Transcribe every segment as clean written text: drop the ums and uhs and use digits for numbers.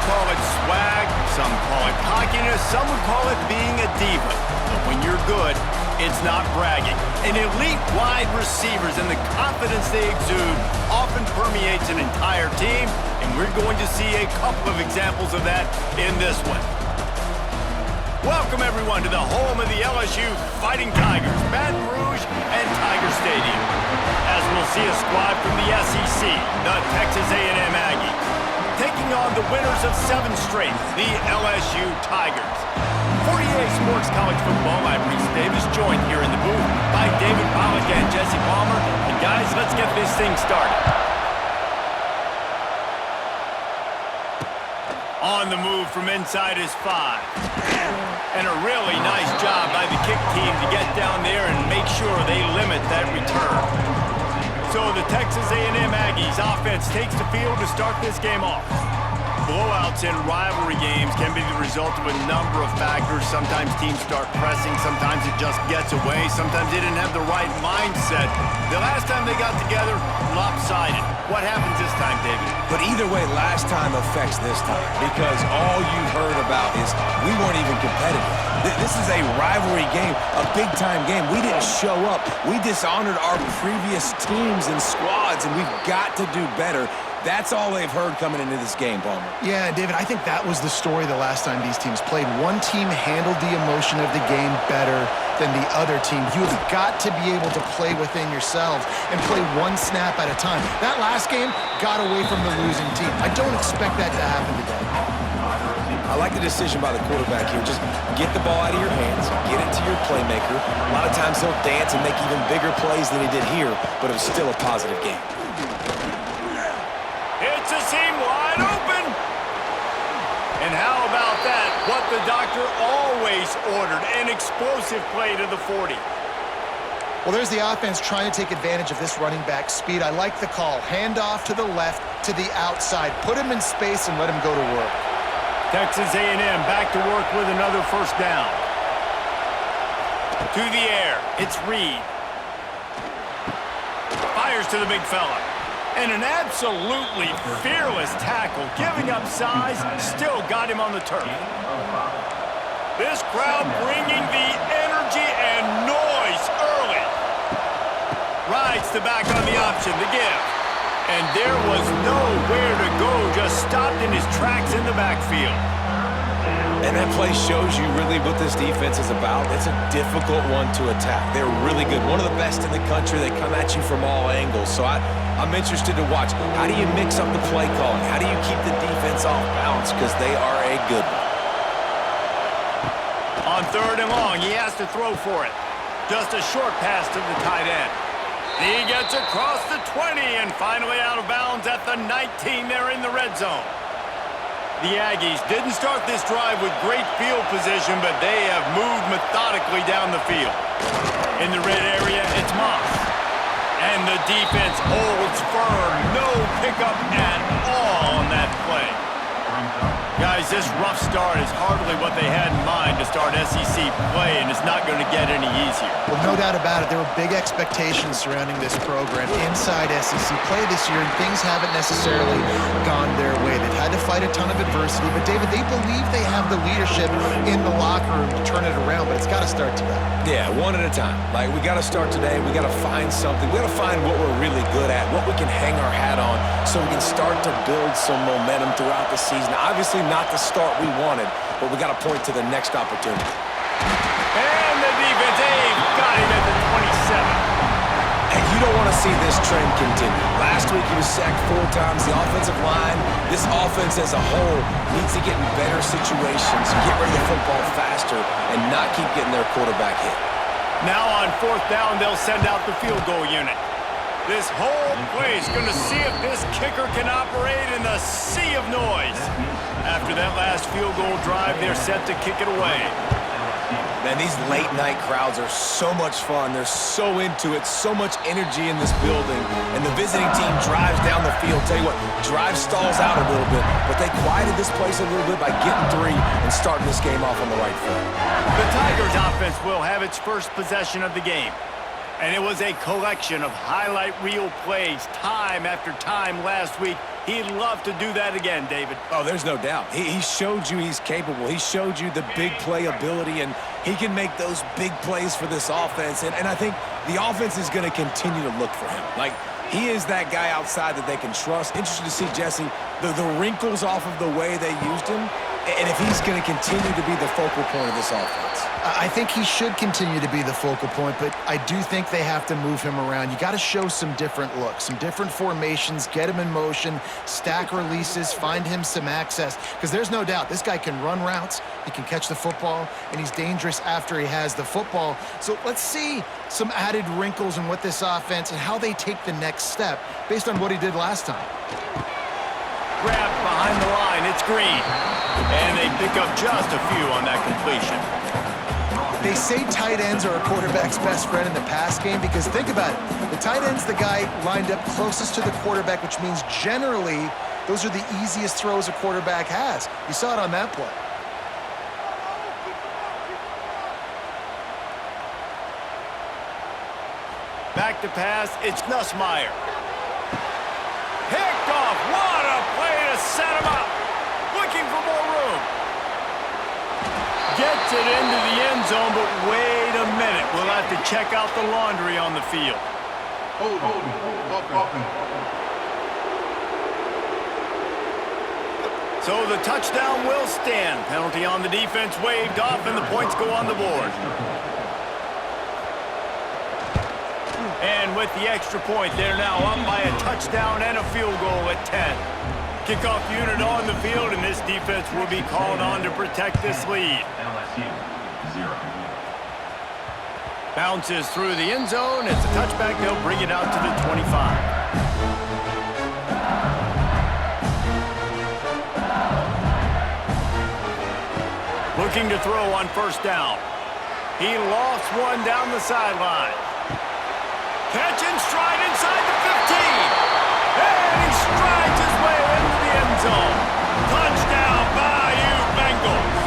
call it swag, some call it cockiness, some would call it being a diva. But when you're good, it's not bragging. An elite wide receivers and the confidence they exude often permeates an entire team, and we're going to see a couple of examples of that in this one. Welcome, everyone, to the home of the LSU Fighting Tigers, Baton Rouge and Tiger Stadium. As we'll see a squad from the SEC, the Texas A&M Aggies, taking on the winners of 7 straight, the LSU Tigers. 48 Sports College Football, I'm Reese Davis, joined here in the booth by David Pollack and Jesse Palmer. And guys, let's get this thing started. On the move from inside his 5. And a really nice job by the kick team to get down there and make sure they limit that return. So the Texas A&M Aggies offense takes the field to start this game off. Blowouts in rivalry games can be the result of a number of factors. Sometimes teams start pressing, sometimes it just gets away, sometimes they didn't have the right mindset. The last time they got together, lopsided. What happens this time, David? But either way, last time affects this time, because all you've heard about is we weren't even competitive. This is a rivalry game, a big-time game. We didn't show up. We dishonored our previous teams and squads, and we've got to do better. That's all they've heard coming into this game, Palmer. Yeah, David, I think that was the story the last time these teams played. One team handled the emotion of the game better than the other team. You've got to be able to play within yourselves and play one snap at a time. That last game got away from the losing team. I don't expect that to happen today. I like the decision by the quarterback here. Just get the ball out of your hands, get it to your playmaker. A lot of times he'll dance and make even bigger plays than he did here, but it was still a positive game. It's a seam wide open. And how about that? What the doctor always ordered, an explosive play to the 40. Well, there's the offense trying to take advantage of this running back speed. I like the call. Hand off to the left, to the outside. Put him in space and let him go to work. Texas A&M back to work with another first down. To the air, it's Reed. Fires to the big fella. And an absolutely fearless tackle, giving up size, still got him on the turf. This crowd bringing the energy and noise early. Rides the back on the option, the give. And there was nowhere to go, just stopped in his tracks in the backfield. And that play shows you really what this defense is about. It's a difficult one to attack. They're really good. One of the best in the country. They come at you from all angles. So I'm interested to watch. How do you mix up the play calling? How do you keep the defense off balance? Because they are a good one. On 3rd and long, he has to throw for it. Just a short pass to the tight end. He gets across the 20 and finally out of bounds at the 19 there in the red zone. The Aggies didn't start this drive with great field position, but they have moved methodically down the field. In the red area, it's Moss. And the defense holds firm. No pickup at all on that play. Guys, this rough start is hardly what they had in mind to start SEC play, and it's not going to get any easier. Well, no doubt about it. There were big expectations surrounding this program inside SEC play this year, and things haven't necessarily gone their way. They've had to fight a ton of adversity, but, David, they believe they have the leadership in the locker room to turn it around, but it's got to start today. Yeah, one at a time. Like, we got to start today. We got to find something. We got to find what we're really good at, what we can hang our hat on, so we can start to build some momentum throughout the season. Obviously, not the start we wanted, but we got to point to the next opportunity. And the defense, got him at the 27. And you don't want to see this trend continue. Last week he was sacked 4 times. The offensive line, this offense as a whole, needs to get in better situations, get rid of the football faster, and not keep getting their quarterback hit. Now on 4th down, they'll send out the field goal unit. This whole place going to see if this kicker can operate in the sea of noise. After that last field goal drive, they're set to kick it away. Man, these late-night crowds are so much fun. They're so into it, so much energy in this building. And the visiting team drives down the field. Tell you what, drive stalls out a little bit, but they quieted this place a little bit by getting 3 and starting this game off on the right foot. The Tigers offense will have its first possession of the game. And it was a collection of highlight reel plays time after time last week. He'd love to do that again, David. Oh, there's no doubt. He showed you he's capable. He showed you the big play ability, and he can make those big plays for this offense. And I think the offense is going to continue to look for him. Like, he is that guy outside that they can trust. Interested to see, Jesse, the wrinkles off of the way they used him, and if he's going to continue to be the focal point of this offense. I think he should continue to be the focal point, but I do think they have to move him around. You got to show some different looks, some different formations, get him in motion, stack releases, find him some access, because there's no doubt this guy can run routes, he can catch the football, and he's dangerous after he has the football. So let's see some added wrinkles in what this offense and how they take the next step based on what he did last time. Grabbed behind the line, it's Green. And they pick up just a few on that completion. They say tight ends are a quarterback's best friend in the pass game because think about it. The tight end's the guy lined up closest to the quarterback, which means generally those are the easiest throws a quarterback has. You saw it on that play. Back to pass, it's Nussmeier. Picked off, what a play to set him up. Looking for more room. Gets it into the end zone, but wait a minute. We'll have to check out the laundry on the field. So the touchdown will stand. Penalty on the defense waved off, and the points go on the board. And with the extra point, they're now up by a touchdown and a field goal at 10. Kickoff unit on the field, and this defense will be called on to protect this lead. LSU, 0. Bounces through the end zone. It's a touchback. They'll bring it out to the 25. Looking to throw on first down. He lost one down the sideline. Catch and stride inside the 15. And he strides his way into the end zone. Touchdown, Bayou Bengals.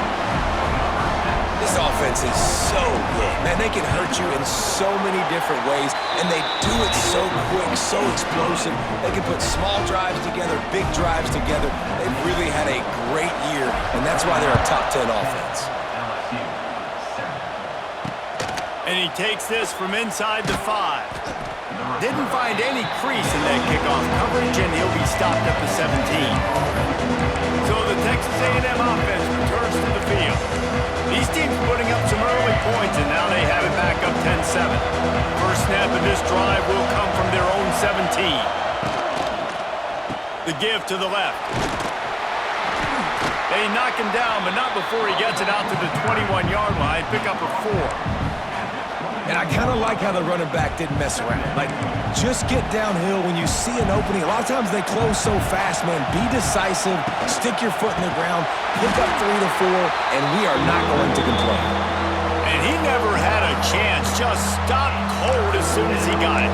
This offense is so good. Man, they can hurt you in so many different ways, and they do it so quick, so explosive. They can put small drives together, big drives together. They've really had a great year, and that's why they're a top 10 offense. LSU, 7. And he takes this from inside the 5. Didn't find any crease in that kickoff coverage, and he'll be stopped at the 17. So the Texas A&M offense returns to the field. These teams putting up some early points, and now they have it back up 10-7. First snap of this drive will come from their own 17. The give to the left. They knock him down, but not before he gets it out to the 21-yard line. Pick up a 4. And I kind of like how the running back didn't mess around. Like, just get downhill when you see an opening. A lot of times they close so fast, man. Be decisive, stick your foot in the ground, pick up 3 to 4, and we are not going to complain. And he never had a chance. Just stopped cold as soon as he got it.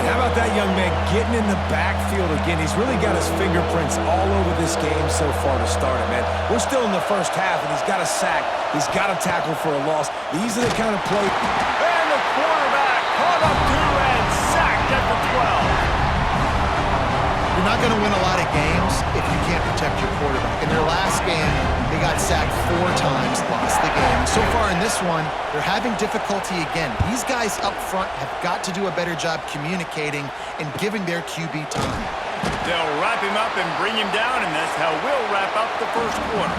And how about that young man getting in the backfield again? He's really got his fingerprints all over this game so far to start it, man. We're still in the first half, and he's got a sack. He's got a tackle for a loss. These are the kind of plays. And the quarterback caught up to and sacked at the 12. You're not going to win a lot of games if you can't protect your quarterback. In their last game, they got sacked 4 times, lost the game. So far in this one, they're having difficulty again. These guys up front have got to do a better job communicating and giving their QB time. They'll wrap him up and bring him down, and that's how we'll wrap up the first quarter.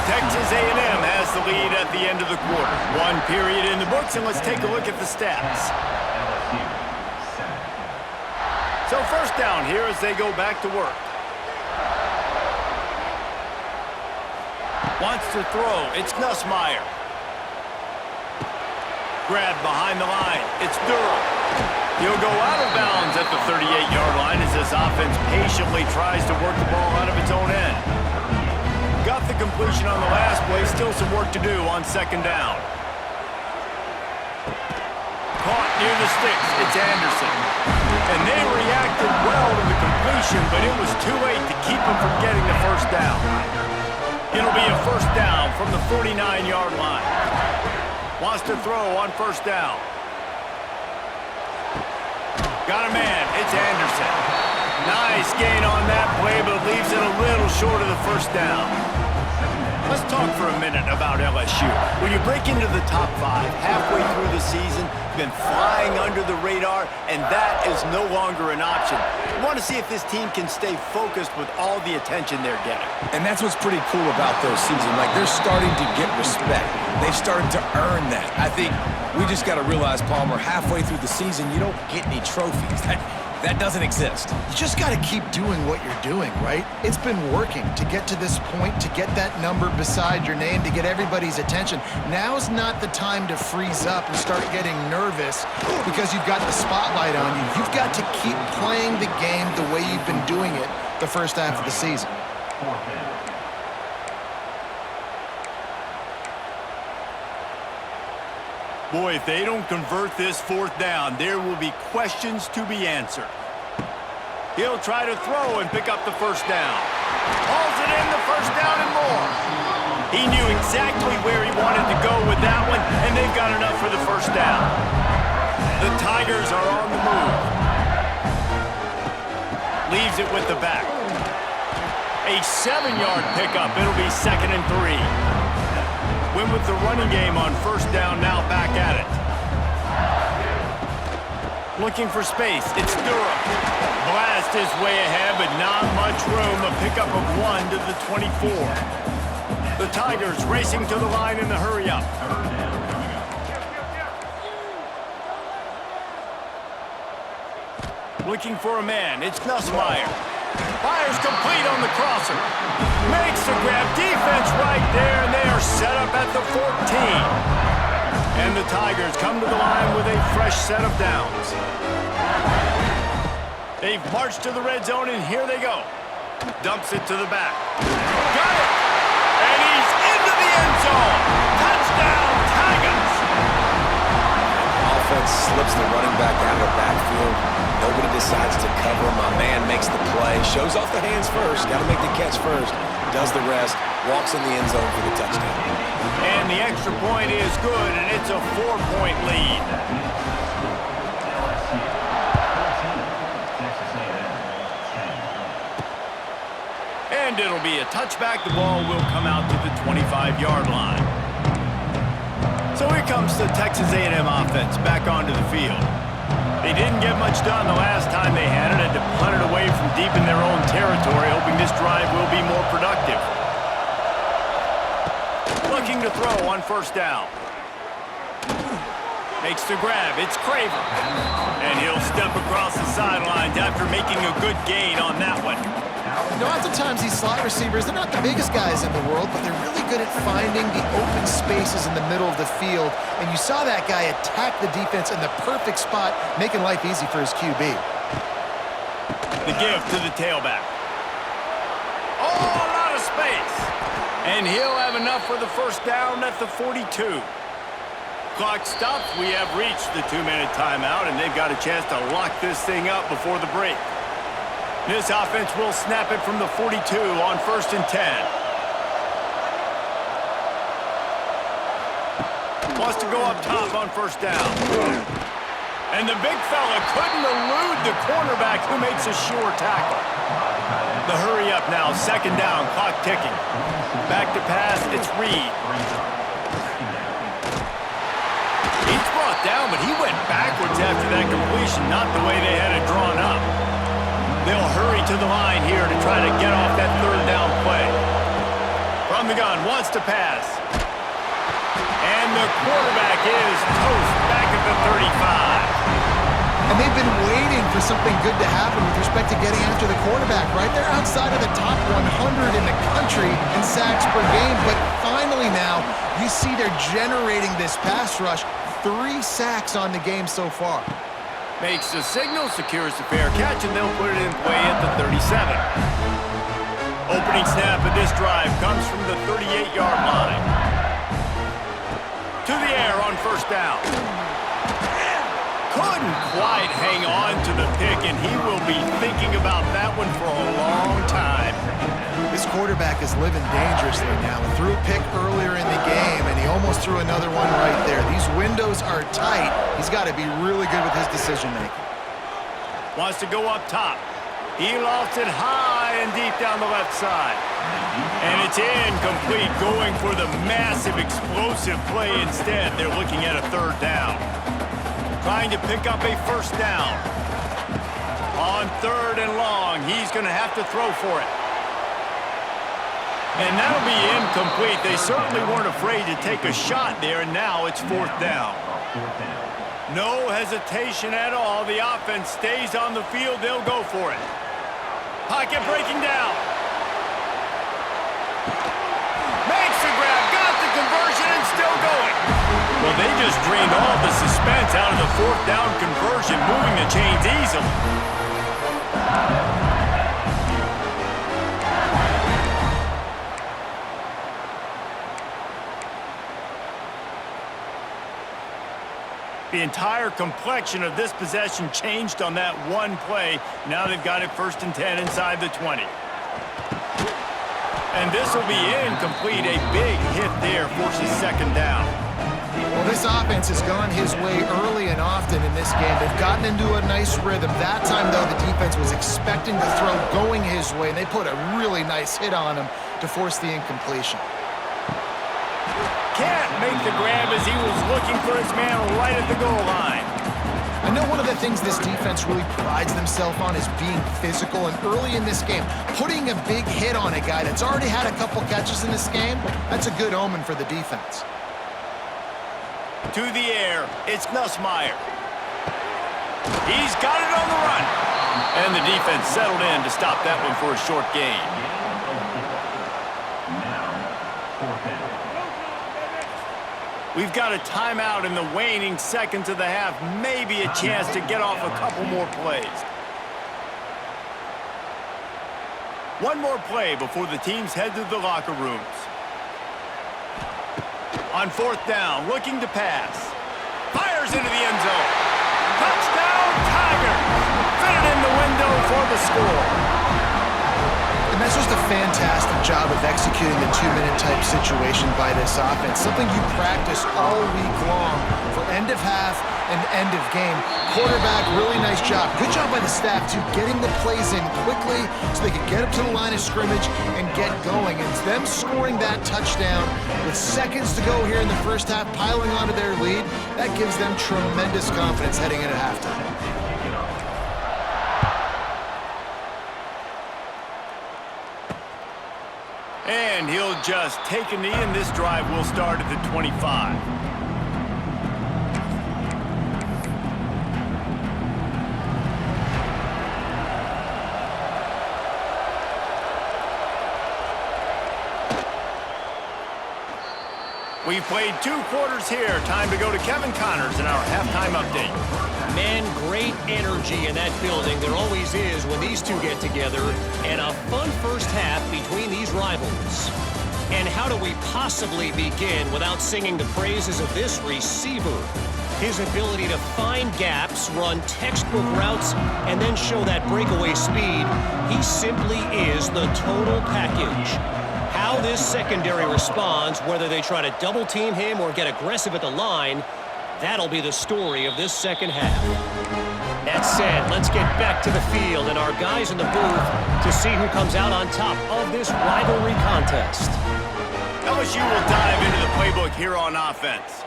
Texas A&M has the lead at the end of the quarter. 1 period in the books, and let's take a look at the stats. LSU, 7. So first down here as they go back to work. Wants to throw. It's Nussmeier. Grabbed behind the line. It's Durham. He'll go out of bounds at the 38-yard line as this offense patiently tries to work the ball out of its own end. Got the completion on the last play. Still some work to do on second down. Caught near the sticks. It's Anderson. And they reacted well to the completion, but it was too late to keep them from getting the first down. It'll be a first down from the 49-yard line. Wants to throw on first down. Got a man. It's Anderson. Nice gain on that play, but leaves it a little short of the first down. Let's talk for a minute about LSU. When you break into the top 5 halfway through the season, you've been flying under the radar, and that is no longer an option. You want to see if this team can stay focused with all the attention they're getting. And that's what's pretty cool about their season. Like, they're starting to get respect. They've started to earn that. I think we just got to realize, Palmer, halfway through the season, you don't get any trophies. That doesn't exist. You just got to keep doing what you're doing, right? It's been working to get to this point, to get that number beside your name, to get everybody's attention. Now's not the time to freeze up and start getting nervous because you've got the spotlight on you. You've got to keep playing the game the way you've been doing it the first half of the season. Boy, if they don't convert this 4th down, there will be questions to be answered. He'll try to throw and pick up the first down. Hauls it in, the first down and more. He knew exactly where he wanted to go with that one, and they've got enough for the first down. The Tigers are on the move. Leaves it with the back. A 7-yard pickup. It'll be 2nd and 3. Win with the running game on first down, now back at it. Looking for space, it's Durham. Blast is way ahead, but not much room. A pickup of 1 to the 24. The Tigers racing to the line in the hurry-up. Looking for a man, it's Nussmeier. Fires complete on the crosser. Makes the grab. Defense right there, and they are set up at the 14. And the Tigers come to the line with a fresh set of downs. They've marched to the red zone, and here they go. Dumps it to the back. Got it! And he's into the end zone. Touchdown, Tigers! Offense slips the running back out of the backfield. Nobody decides to cover him. My man makes the play. Shows off the hands first. Got to make the catch first. Does the rest. Walks in the end zone for the touchdown. And the extra point is good, and it's a 4-point lead. And it'll be a touchback. The ball will come out to the 25-yard line. So here comes the Texas A&M offense back onto the field. They didn't get much done the last time they had it, and to punt it away from deep in their own territory, hoping this drive will be more productive. Looking to throw on first down. Makes the grab. It's Craver. And he'll step across the sidelines after making a good gain on that one. You know, oftentimes these slot receivers, they're not the biggest guys in the world, but they're really good at finding the open spaces in the middle of the field. And you saw that guy attack the defense in the perfect spot, making life easy for his QB. The give to the tailback. Oh, a lot of space. And he'll have enough for the first down at the 42. Clock stops. We have reached the 2-minute timeout, and they've got a chance to lock this thing up before the break. This offense will snap it from the 42 on 1st and 10. Wants to go up top on first down. And the big fella couldn't elude the cornerback who makes a sure tackle. The hurry up now, 2nd down, clock ticking. Back to pass, it's Reed. He's brought down, but he went backwards after that completion, not the way they had it drawn up. They'll hurry to the line here to try to get off that 3rd down play. From the gun, wants to pass. And the quarterback is toast back at the 35. And they've been waiting for something good to happen with respect to getting after the quarterback, right? They're outside of the top 100 in the country in sacks per game, but finally now you see they're generating this pass rush. 3 sacks on the game so far. Makes the signal, secures the fair catch, and they'll put it in play at the 37. Opening snap of this drive comes from the 38-yard line. To the air on first down. Couldn't quite hang on to the pick, and he will be thinking about that one for a long time. This quarterback is living dangerously now. He threw a pick earlier in the game, and he almost threw another one right there. These windows are tight. He's got to be really good with his decision-making. Wants to go up top. He lofts it high and deep down the left side. And it's incomplete, going for the massive, explosive play instead. They're looking at a third down. Trying to pick up a first down. On third and long, he's going to have to throw for it. And that'll be incomplete. They certainly weren't afraid to take a shot there, and now it's fourth down. No hesitation at all. The offense stays on the field. They'll go for it. Pocket breaking down. Makes the grab, got the conversion, and still going. Well, they just drained all the suspense out of the fourth down conversion, moving the chains easily. The entire complexion of this possession changed on that one play. Now they've got it 1st and 10 inside the 20. And this will be incomplete. A big hit there forces second down. Well, this offense has gone his way early and often in this game. They've gotten into a nice rhythm. That time, though, the defense was expecting the throw going his way, and they put a really nice hit on him to force the incompletion. Can't make the grab as he was looking for his man right at the goal line. I know one of the things this defense really prides themselves on is being physical, and early in this game, putting a big hit on a guy that's already had a couple catches in this game, that's a good omen for the defense. To the air, it's Nussmeier. He's got it on the run. And the defense settled in to stop that one for a short gain. We've got a timeout in the waning seconds of the half. Maybe a chance to get off a couple more plays. One more play before the teams head to the locker rooms. On fourth down, looking to pass. Fires into the end zone. Touchdown, Tigers! Fitted in the window for the score. And that's just a fantastic job of executing the two-minute type situation by this offense. Something you practice all week long for end of half and end of game. Quarterback, really nice job. Good job by the staff, too, getting the plays in quickly so they could get up to the line of scrimmage and get going. And them scoring that touchdown with seconds to go here in the first half, piling onto their lead, that gives them tremendous confidence heading into halftime. And he'll just take a knee, and this drive will start at the 25. We've played 2 quarters here. Time to go to Kevin Connors in our halftime update. Man, great energy in that building. There always is when these two get together. And a fun first half between these rivals. And how do we possibly begin without singing the praises of this receiver? His ability to find gaps, run textbook routes, and then show that breakaway speed. He simply is the total package. How this secondary responds, whether they try to double team him or get aggressive at the line, that'll be the story of this second half. That said, let's get back to the field and our guys in the booth to see who comes out on top of this rivalry contest. LSU will dive into the playbook here on offense.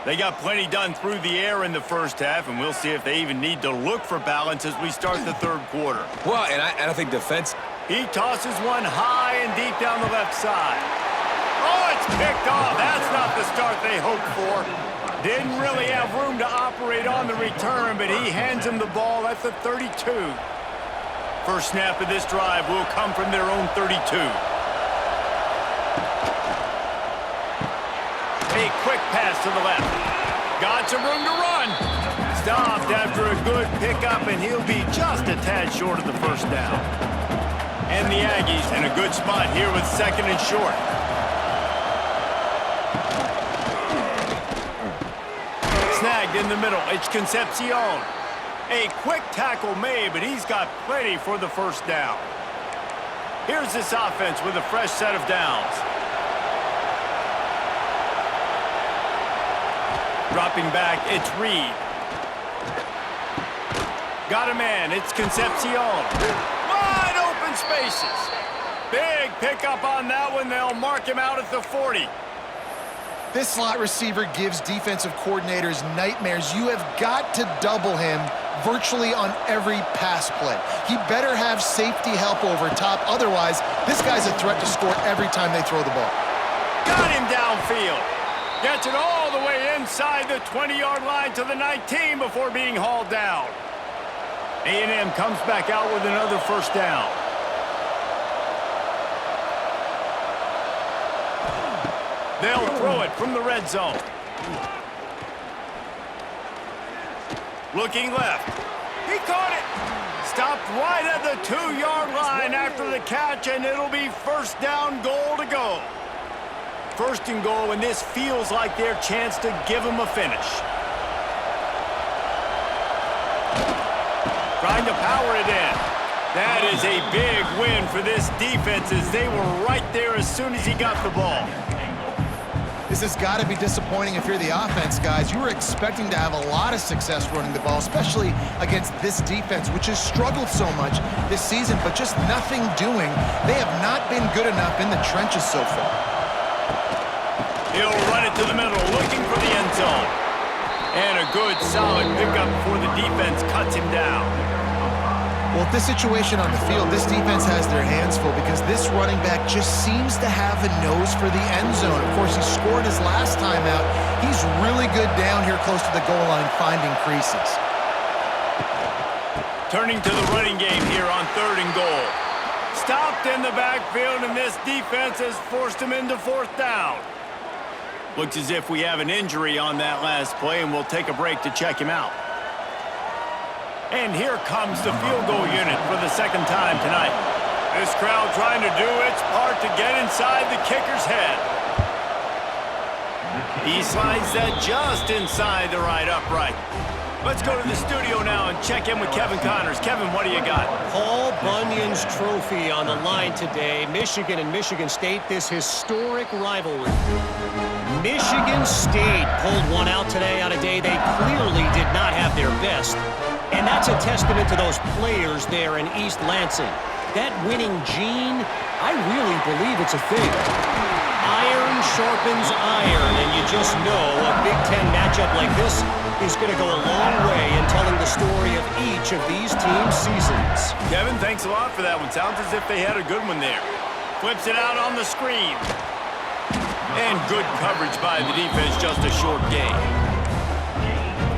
They got plenty done through the air in the first half, and we'll see if they even need to look for balance as we start the third quarter. Well, and I think defense. He tosses one high and deep down the left side. Oh, it's picked off. That's not the start they hoped for. Didn't really have room to operate on the return, but he hands him the ball at the 32. First snap of this drive will come from their own 32. A quick pass to the left. Got some room to run. Stopped after a good pickup, and he'll be just a tad short of the first down. And the Aggies in a good spot here with second and short. Snagged in the middle. It's Concepcion. A quick tackle made, but he's got plenty for the first down. Here's this offense with a fresh set of downs. Dropping back, it's Reed. Got a man. It's Concepcion. Wide open spaces. Big pickup on that one. They'll mark him out at the 40. This slot receiver gives defensive coordinators nightmares. You have got to double him virtually on every pass play. He better have safety help over top. Otherwise, this guy's a threat to score every time they throw the ball. Got him downfield. Gets it all the way inside the 20-yard line to the 19 before being hauled down. A&M comes back out with another first down. They'll throw it from the red zone. Looking left. He caught it. Stopped right at the 2-yard line after the catch, and it'll be first down, goal to go. First and goal, and this feels like their chance to give them a finish. Trying to power it in. That is a big win for this defense as they were right there as soon as he got the ball. This has got to be disappointing if you're the offense, guys. You were expecting to have a lot of success running the ball, especially against this defense, which has struggled so much this season, but just nothing doing. They have not been good enough in the trenches so far. He'll run it to the middle, looking for the end zone. And a good, solid pickup before the defense cuts him down. Well, with this situation on the field, this defense has their hands full because this running back just seems to have a nose for the end zone. Of course, he scored his last time out. He's really good down here close to the goal line, finding creases. Turning to the running game here on 3rd and goal. Stopped in the backfield, and this defense has forced him into 4th down. Looks as if we have an injury on that last play, and we'll take a break to check him out. And here comes the field goal unit for the 2nd time tonight. This crowd trying to do its part to get inside the kicker's head. He slides that just inside the right upright. Let's go to the studio now and check in with Kevin Connors. Kevin, what do you got? Paul Bunyan's trophy on the line today. Michigan and Michigan State, this historic rivalry. Michigan State pulled one out today on a day they clearly did not have their best. And that's a testament to those players there in East Lansing. That winning gene, I really believe it's a thing. Iron sharpens iron, and you just know a Big Ten matchup like this is going to go a long way in telling the story of each of these teams' seasons. Kevin, thanks a lot for that one. Sounds as if they had a good one there. Flips it out on the screen. And good coverage by the defense, just a short gain.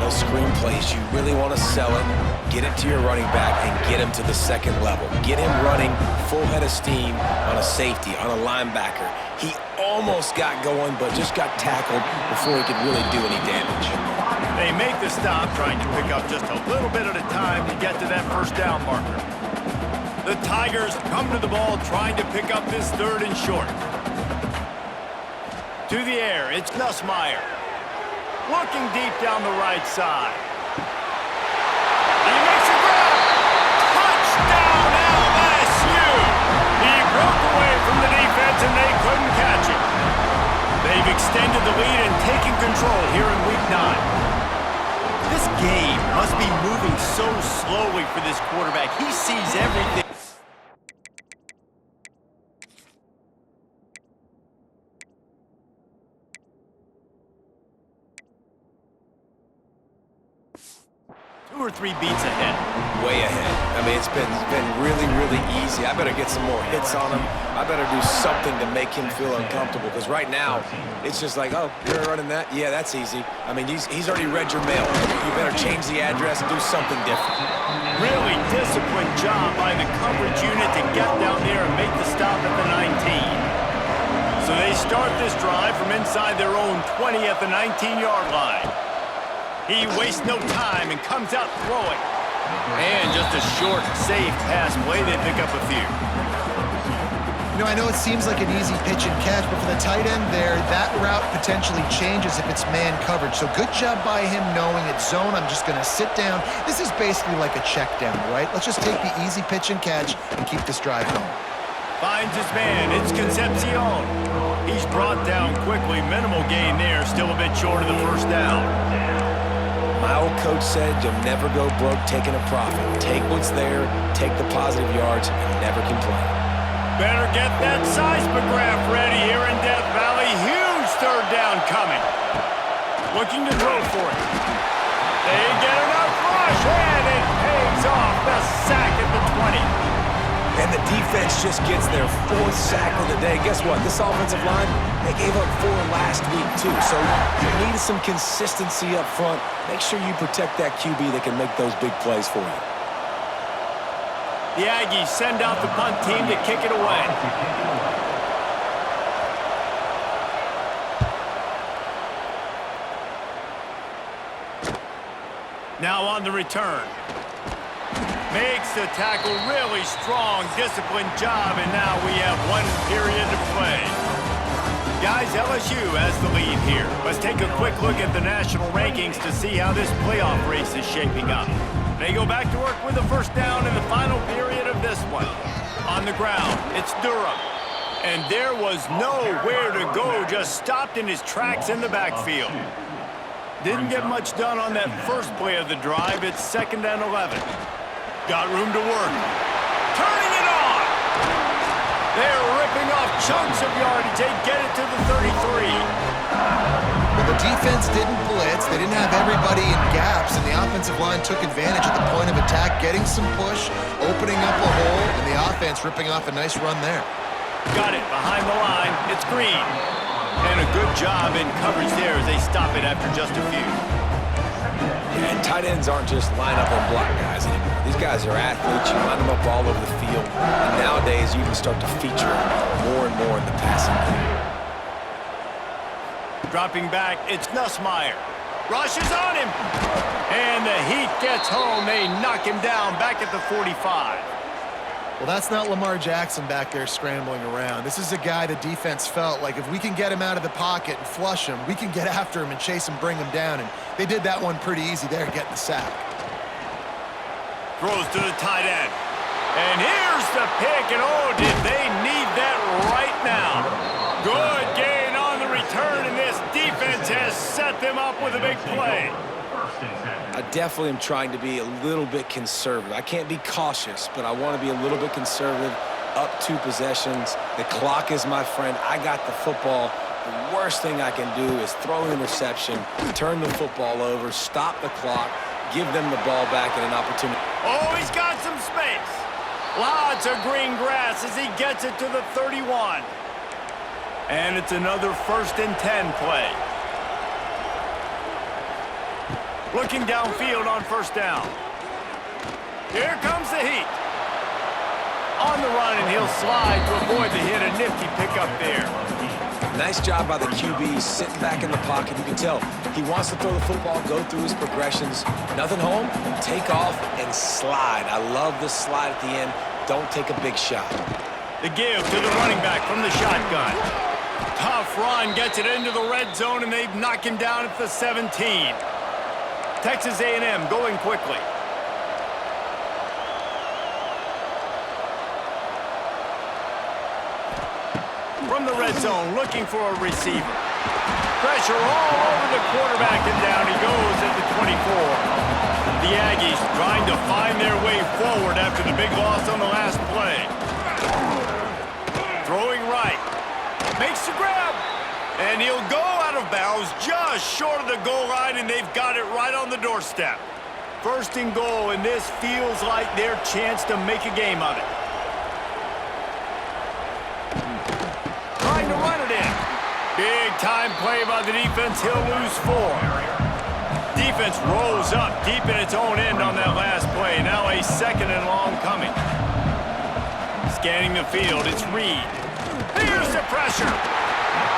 Those screen plays, you really want to sell it, get it to your running back, and get him to the 2nd level. Get him running full head of steam on a safety, on a linebacker. He almost got going, but just got tackled before he could really do any damage. They make the stop, trying to pick up just a little bit at a time to get to that first down marker. The Tigers come to the ball, trying to pick up this 3rd and short. To the air, it's Nussmeier. Looking deep down the right side. He makes a grab. Touchdown LSU! He broke away from the defense and they couldn't catch him. They've extended the lead and taken control here in Week 9. This game must be moving so slowly for this quarterback. He sees everything. 2 or 3 beats ahead. Way ahead. I mean, it's been really, really easy. I better get some more hits on him. I better do something to make him feel uncomfortable, because right now, it's just like, oh, you're running that? Yeah, that's easy. I mean, he's already read your mail. You better change the address and do something different. Really disciplined job by the coverage unit to get down there and make the stop at the 19. So they start this drive from inside their own 20 at the 19-yard line. He wastes no time and comes out throwing. And just a short, safe pass play. They pick up a few. You know, I know it seems like an easy pitch and catch, but for the tight end there, that route potentially changes if it's man coverage. So good job by him knowing it's zone. I'm just going to sit down. This is basically like a check down, right? Let's just take the easy pitch and catch and keep this drive going. Finds his man. It's Concepcion. He's brought down quickly. Minimal gain there. Still a bit short of the first down. My old coach said, you'll never go broke taking a profit. Take what's there, take the positive yards, and never complain. Better get that seismograph ready here in Death Valley. Huge third down coming. Looking to throw for it. They get enough rush, and it pays off. The sack at the 20. And the defense just gets their 4th sack of the day. Guess what? This offensive line, they gave up 4 last week, too. So you need some consistency up front. Make sure you protect that QB that can make those big plays for you. The Aggies send out the punt team to kick it away. Now on the return. Makes the tackle really strong, disciplined job, and now we have 1 period to play. Guys, LSU has the lead here. Let's take a quick look at the national rankings to see how this playoff race is shaping up. They go back to work with a first down in the final period of this one. On the ground, it's Durham. And there was nowhere to go, just stopped in his tracks in the backfield. Didn't get much done on that first play of the drive. It's 2nd and 11. Got room to work. Turning it on! They're ripping off chunks of yardage. They get it to the 33. Well, the defense didn't blitz. They didn't have everybody in gaps, and the offensive line took advantage at the point of attack, getting some push, opening up a hole, and the offense ripping off a nice run there. Got it behind the line. It's Green. And a good job in coverage there as they stop it after just a few. Yeah, and tight ends aren't just line up and block guys anymore. These guys are athletes. You line them up all over the field. And nowadays, you can start to feature more and more in the passing game. Dropping back, it's Nussmeier. Rushes on him. And the heat gets home. They knock him down back at the 45. Well, that's not Lamar Jackson back there scrambling around. This is a guy the defense felt like if we can get him out of the pocket and flush him, we can get after him and chase him, bring him down. And they did that one pretty easy there, getting the sack. Throws to the tight end. And here's the pick. And oh, did they need that right now. Good gain on the return, and this defense has set them up with a big play. I definitely am trying to be a little bit conservative. I can't be cautious, but I want to be a little bit conservative. Up 2 possessions. The clock is my friend. I got the football. The worst thing I can do is throw an interception, turn the football over, stop the clock, give them the ball back and an opportunity. Oh, he's got some space. Lots of green grass as he gets it to the 31. And it's another 1st and 10 play. Looking downfield on first down. Here comes the heat. On the run, and he'll slide to avoid the hit. A nifty pickup there. Nice job by the QB, sitting back in the pocket. You can tell he wants to throw the football, go through his progressions. Nothing home, take off, and slide. I love the slide at the end. Don't take a big shot. The give to the running back from the shotgun. Tough run, gets it into the red zone, and they knock him down at the 17. Texas A&M going quickly. From the red zone, looking for a receiver. Pressure all over the quarterback, and down he goes at the 24. The Aggies trying to find their way forward after the big loss on the last play. Throwing right. Makes the grab. And he'll go out of bounds just short of the goal line, and they've got it right on the doorstep. 1st and goal, and this feels like their chance to make a game of it. Trying to run it in. Big time play by the defense. He'll lose 4. Defense rolls up deep in its own end on that last play. Now a 2nd and long coming. Scanning the field, it's Reed. Here's the pressure.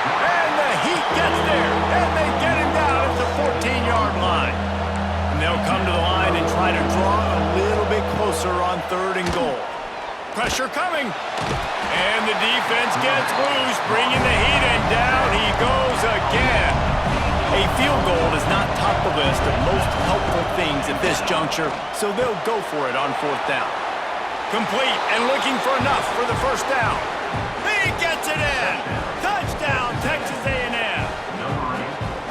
And the heat gets there, and they get him down at the 14-yard line. And they'll come to the line and try to draw a little bit closer on 3rd and goal. Pressure coming. And the defense gets loose, bringing the heat, and down he goes again. A field goal does not top the list of most helpful things at this juncture, so they'll go for it on 4th down. Complete and looking for enough for the 1st down. He gets it in. Touchdown, Texas A&M.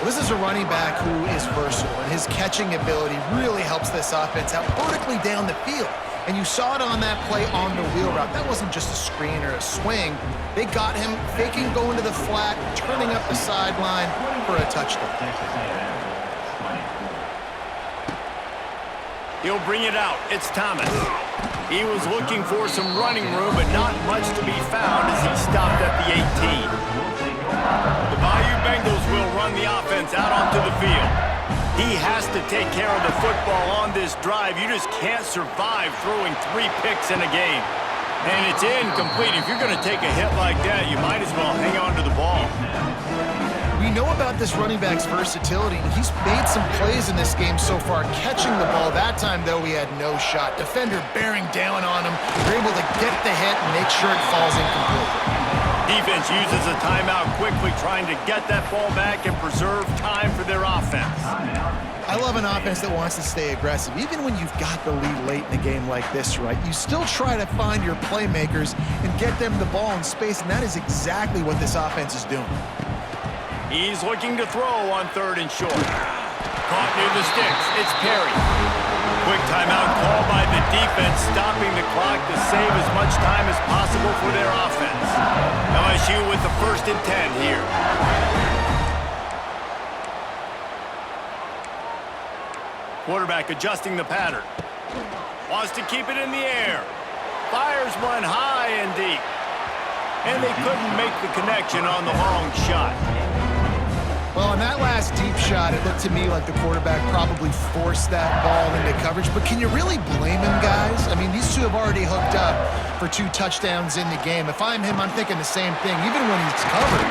Well, this is a running back who is versatile, and his catching ability really helps this offense out vertically down the field. And you saw it on that play on the wheel route. That wasn't just a screen or a swing. They got him faking going to the flat, turning up the sideline for a touchdown. Texas A&M, 20. He'll bring it out. It's Thomas. He was looking for some running room, but not much to be found as he stopped at the 18. The Bayou Bengals will run the offense out onto the field. He has to take care of the football on this drive. You just can't survive throwing 3 picks in a game. And it's incomplete. If you're going to take a hit like that, you might as well hang on to the ball. We know about this running back's versatility. He's made some plays in this game so far, catching the ball. That time, though, he had no shot. Defender bearing down on him. They're able to get the hit and make sure it falls incomplete. Defense uses a timeout quickly, trying to get that ball back and preserve time for their offense. I love an offense that wants to stay aggressive. Even when you've got the lead late in a game like this, right, you still try to find your playmakers and get them the ball in space, and that is exactly what this offense is doing. He's looking to throw on 3rd and short. Caught near the sticks. It's Perry. Quick timeout call by the defense, stopping the clock to save as much time as possible for their offense. LSU with the 1st and 10 here. Quarterback adjusting the pattern. Wants to keep it in the air. Fires one high and deep. And they couldn't make the connection on the long shot. Well, on that last deep shot, it looked to me like the quarterback probably forced that ball into coverage. But can you really blame him, guys? I mean, these two have already hooked up for 2 touchdowns in the game. If I'm him, I'm thinking the same thing. Even when he's covered,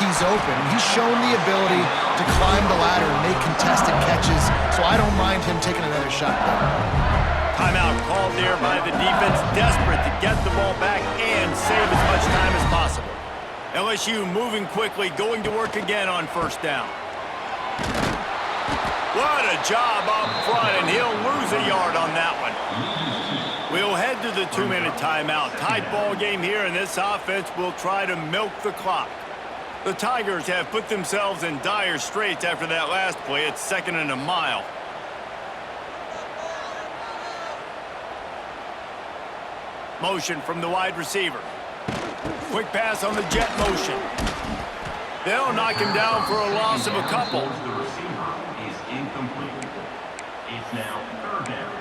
he's open. He's shown the ability to climb the ladder and make contested catches, so I don't mind him taking another shot there. Timeout called there by the defense, desperate to get the ball back and save as much time as possible. LSU moving quickly, going to work again on 1st down. What a job up front, and he'll lose a yard on that one. We'll head to the 2-minute timeout. Tight ball game here, and this offense will try to milk the clock. The Tigers have put themselves in dire straits after that last play. It's 2nd and a mile. Motion from the wide receiver. Quick pass on the jet motion. They'll knock him down for a loss of a couple. The receiver is incomplete. It's now 3rd down.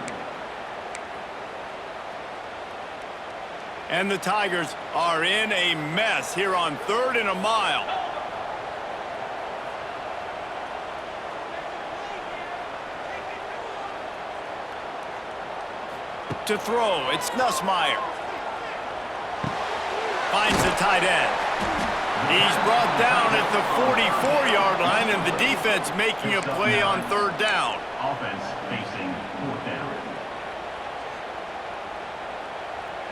And the Tigers are in a mess here on 3rd and a mile. To throw, it's Nussmeier. Finds the tight end. He's brought down at the 44-yard line, and the defense making a play on 3rd down. Offense facing 4th down.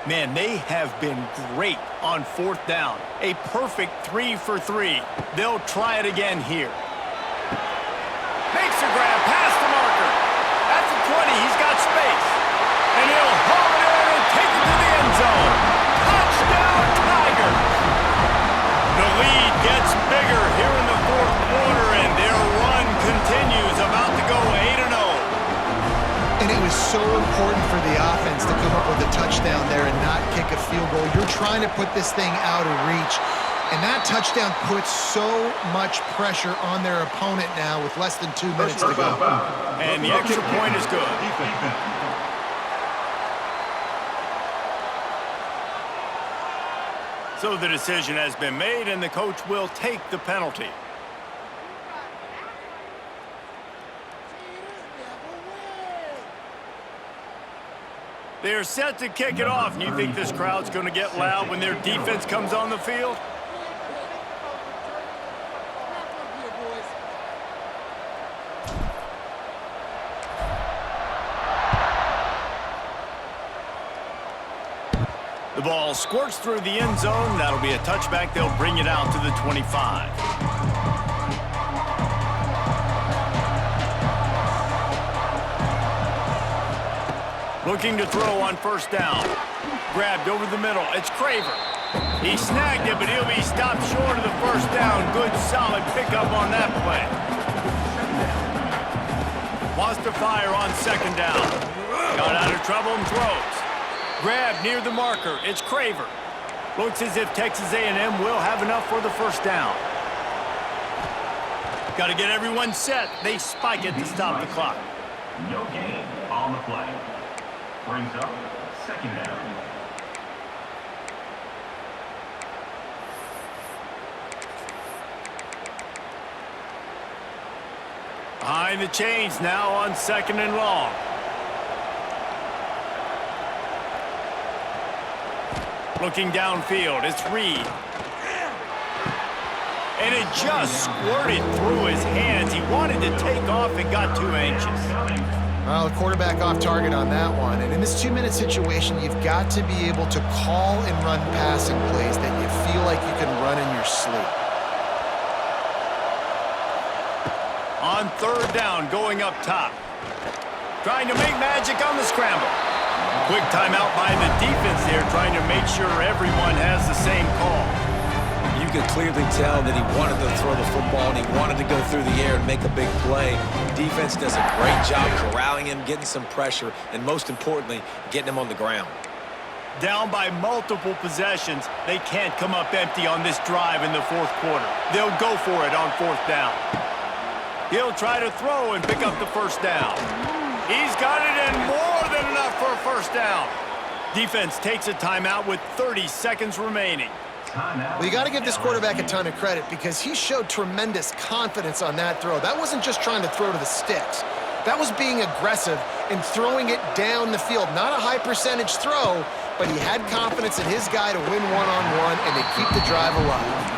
Man, they have been great on 4th down. A perfect 3 for 3. They'll try it again here. Makes a grab past the marker. At the 20, he's got space. And he'll haul it in and take it to the end zone. Touchdown, Tigers! The lead gets bigger here in the 4th quarter, and their run continues, about to go 8-0. And it was so important for the offense to come up with a touchdown there and not kick a field goal. You're trying to put this thing out of reach, and that touchdown puts so much pressure on their opponent now with less than 2 minutes to go. And the extra point is good. So the decision has been made, and the coach will take the penalty. They're set to kick it off, and you think this crowd's going to get loud when their defense comes on the field? The ball squirts through the end zone. That'll be a touchback. They'll bring it out to the 25. Looking to throw on 1st down. Grabbed over the middle. It's Craver. He snagged it, but he'll be stopped short of the 1st down. Good, solid pickup on that play. Wants to fire on second down. Got out of trouble and throws. Grab near the marker. It's Craver. Looks as if Texas A&M will have enough for the first down. Got to get everyone set. They spike it to stop the clock. No gain on the play. Brings up second down. Behind the chains now on second and long. Looking downfield, it's Reed. And it just squirted through his hands. He wanted to take off and got too anxious. Well, the quarterback off target on that one. And in this 2-minute situation, you've got to be able to call and run passing plays that you feel like you can run in your sleep. On third down, going up top. Trying to make magic on the scramble. Quick timeout by the defense there, trying to make sure everyone has the same call. You could clearly tell that he wanted to throw the football and he wanted to go through the air and make a big play. Defense does a great job corralling him, getting some pressure, and most importantly, getting him on the ground. Down by multiple possessions, they can't come up empty on this drive in the fourth quarter. They'll go for it on fourth down. He'll try to throw and pick up the first down. He's got it and more than enough for a first down. Defense takes a timeout with 30 seconds remaining. Well, you got to give this quarterback a ton of credit because he showed tremendous confidence on that throw. That wasn't just trying to throw to the sticks. That was being aggressive and throwing it down the field. Not a high percentage throw, but he had confidence in his guy to win one-on-one and to keep the drive alive.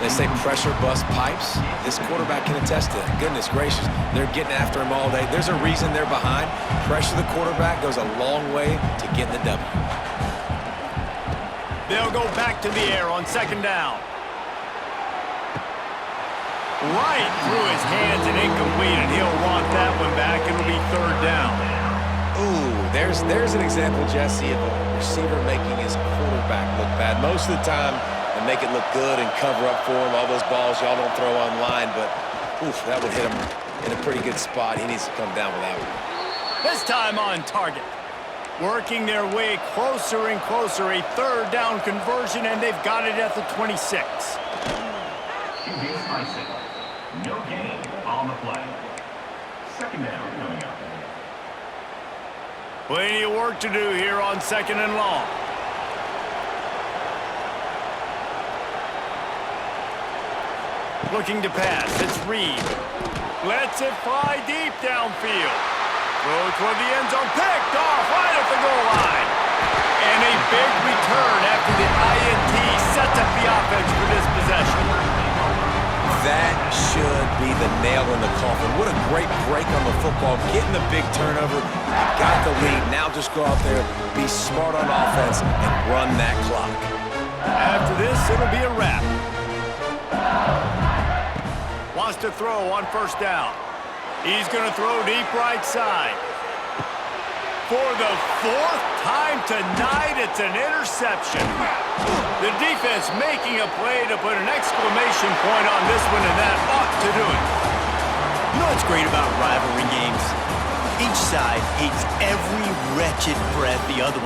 They say pressure busts pipes. This quarterback can attest to that. Goodness gracious, they're getting after him all day. There's a reason they're behind. Pressure the quarterback goes a long way to getting the W. They'll go back to the air on second down. Right through his hands and incomplete, and he'll want that one back. It'll be third down. Ooh, there's an example, Jesse, of a receiver making his quarterback look bad. Most of the time, they make it look good and cover up for him. All those balls y'all don't throw online, but oof, that would hit him in a pretty good spot. He needs to come down with that one. This time on target. Working their way closer and closer. A third down conversion, and they've got it at the 26. QB spicing. No gain on the play. Second down coming up. Plenty of work to do here on second and long. Looking to pass. It's Reed. Lets it fly deep downfield. Throw toward the end zone. Picked off right at the goal line. And a big return after the INT sets up the offense for this possession. That should be the nail in the coffin. What a great break on the football. Getting the big turnover. You got the lead. Now just go out there, be smart on offense, and run that clock. After this, it'll be a wrap. Wants to throw on first down. He's going to throw deep right side. For the fourth time tonight, it's an interception. The defense making a play to put an exclamation point on this one, and that ought to do it. You know what's great about rivalry games? Each side hates every wretched breath the other